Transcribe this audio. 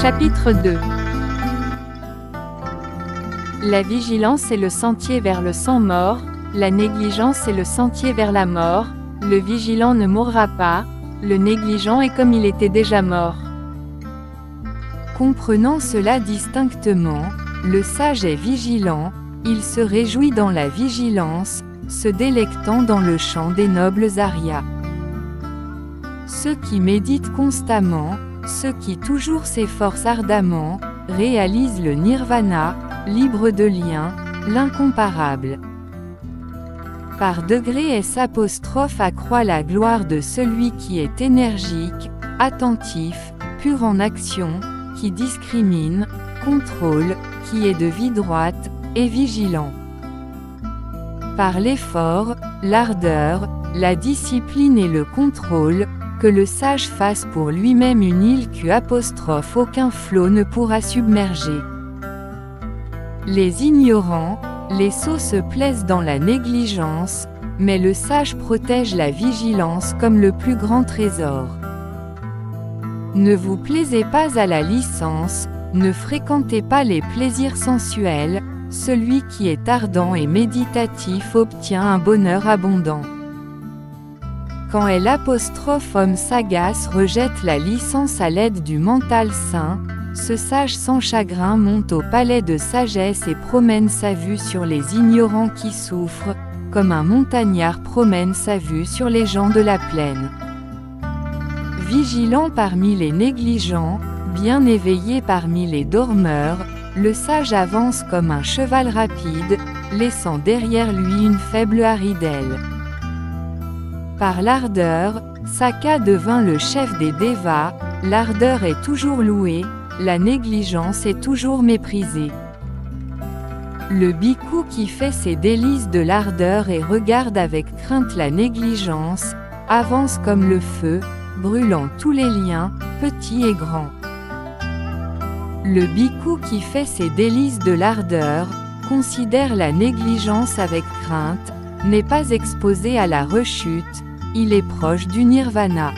Chapitre 2. La vigilance est le sentier vers le sang mort, la négligence est le sentier vers la mort, le vigilant ne mourra pas, le négligent est comme il était déjà mort. Comprenant cela distinctement, le sage est vigilant, il se réjouit dans la vigilance, se délectant dans le chant des nobles arias. Ceux qui méditent constamment, ceux qui toujours s'efforcent ardemment, réalisent le nirvana, libre de lien, l'incomparable. Par degrés S' accroît la gloire de celui qui est énergique, attentif, pur en action, qui discrimine, contrôle, qui est de vie droite, et vigilant. Par l'effort, l'ardeur, la discipline et le contrôle, que le sage fasse pour lui-même une île qu'aucun flot ne pourra submerger. Les ignorants, les sots se plaisent dans la négligence, mais le sage protège la vigilance comme le plus grand trésor. Ne vous plaisez pas à la licence, ne fréquentez pas les plaisirs sensuels, celui qui est ardent et méditatif obtient un bonheur abondant. Quand homme sagace rejette la licence à l'aide du mental sain, ce sage sans chagrin monte au palais de sagesse et promène sa vue sur les ignorants qui souffrent, comme un montagnard promène sa vue sur les gens de la plaine. Vigilant parmi les négligents, bien éveillé parmi les dormeurs, le sage avance comme un cheval rapide, laissant derrière lui une faible haridelle. Par l'ardeur, Saka devint le chef des Devas, l'ardeur est toujours louée, la négligence est toujours méprisée. Le bhikkhu qui fait ses délices de l'ardeur et regarde avec crainte la négligence, avance comme le feu, brûlant tous les liens, petits et grands. Le bhikkhu qui fait ses délices de l'ardeur, considère la négligence avec crainte, n'est pas exposé à la rechute, il est proche du nirvana.